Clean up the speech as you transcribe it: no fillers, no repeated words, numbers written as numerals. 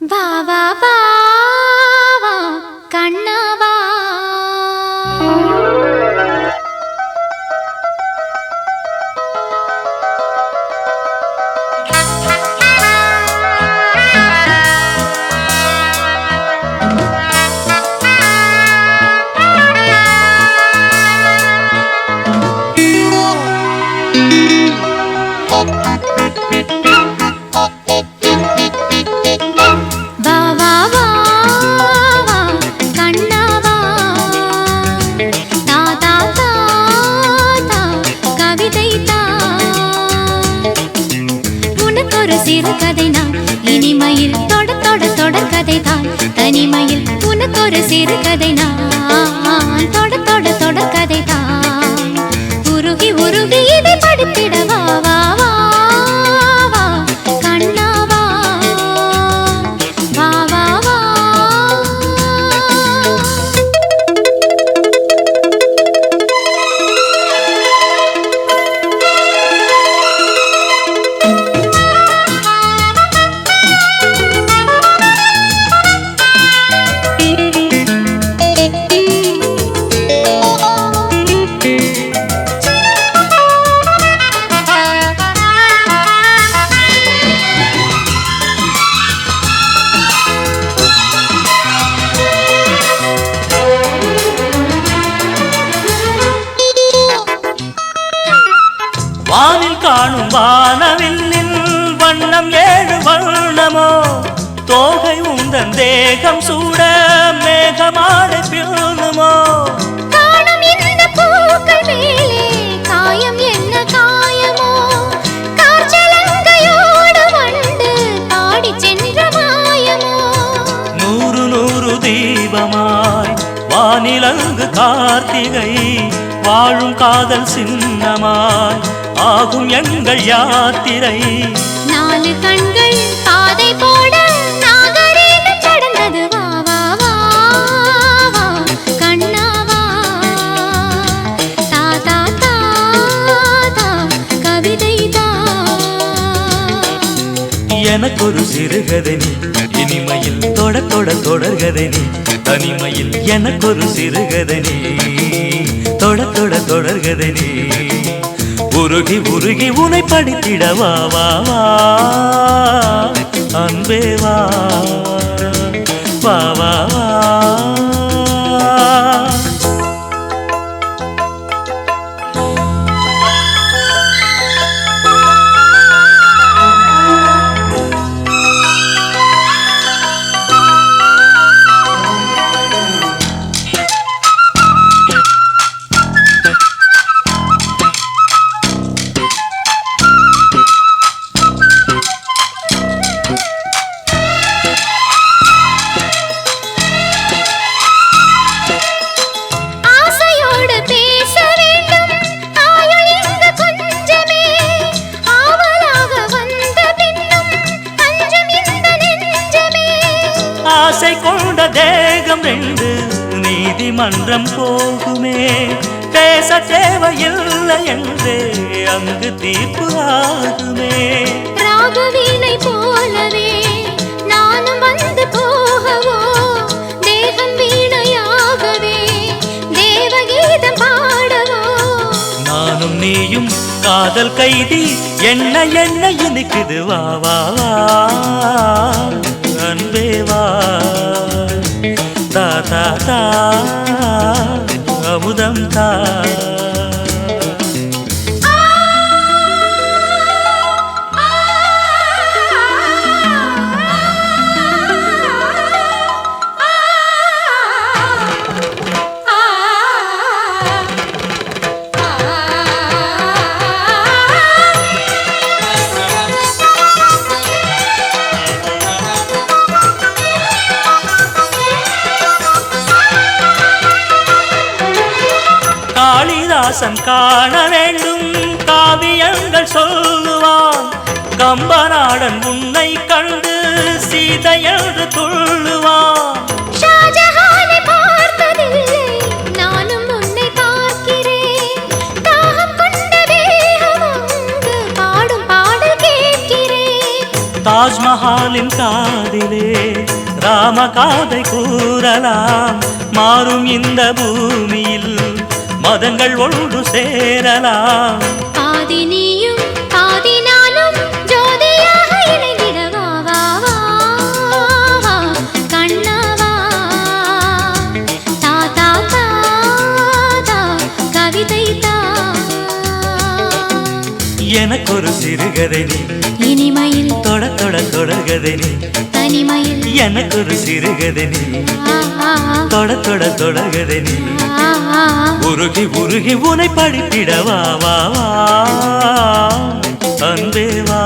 வா வா வா வா கண்ணவா சிறுகதைதான் இனிமையில் தொடர்கதைதான் தனிமையில் உனக்கொரு சிறுகதைதான் தொடர்கதைதான் உருகி உருகி இதை படித்திடவா வா வா வா கண்ணாவா வா வா வா வானில் காணும் வானவில்லின் வண்ணம் ஏழு வண்ணமோ தோகை உந்தன் தேகம் சூட மேகமாட பிறனுமோ காணும் இந்த பூக்கள் மேலே காயம் என்ன காயமோ காற்றலங்கையோடு வண்டு பாடி சென்ற மாயமோ நூறு நூறு தீபமாய் வானிலங்கு கார்த்திகை வாழும் காதல் சின்னமாய் ஆகும் எங்கள் யாத்திரை நாலு கண்கள் பாதை போட நாகரீகம் கடந்தது வா வா வா வா கண்ணாவா தா தா தா தா கவிதை தா எனக்கொரு சிறுகதை நீ இனிமையில் தொடர்கதை நீ தனிமையில் எனக்கொரு சிறுகதை நீ தொடர்கதை நீ உருகி உருகி உனை படித்திடவா வா வா அன்பே வா வா வா வா ஆசை கொண்ட தேகம் ரெண்டு நீதிமன்றம் போகுமே பேச தேவையில்லை என்றே அங்கு தீர்ப்பு ஆகுமே ராகவீணை போலவே நானும் வந்து போகவோ தேகம் வீணையாகவே தேவகீதம் பாடவோ நானும் நீயும் காதல் கைதி என்ன என்ன இனிக்குது வா வா வா அன்பே வா தா தா தா அமுதம் தா காளிதாசன் காண வேண்டும் காவியங்கள் சொல்லுவான் கம்பநாடன் உன்னை கண்டு சீதை என்று துள்ளுவான் ஷாஜஹானை பார்த்ததில்லை நானும் உன்னை பார்க்கிறேன் தாகம் கொண்ட தேகம் அங்கு பாடும் பாடல் கேட்கிறேன் தாஜ்மஹாலின் காதிலே ராம காதை கூறலாம். மாறும் இந்த பூமியில் மதங்கள் ஒன்று சேரலாம். பாதி நீயும் பாதி நானும் ஜோதியாக இணைந்திடவா வா வா வா கண்ணவா தா தா தா தா கவிதை தா. எனக்கொரு சிறுகதை நீ இனிமையில் தொட தொட தொடர்கதை நீ தனிமையில் எனக்கொரு சிறுகதை நீ ஆ ஆ தொட தொட தொடர்கதை நீ ஆ ஆ உருகி உருகி உனை படித்திடவா வா வா அன்பே வா.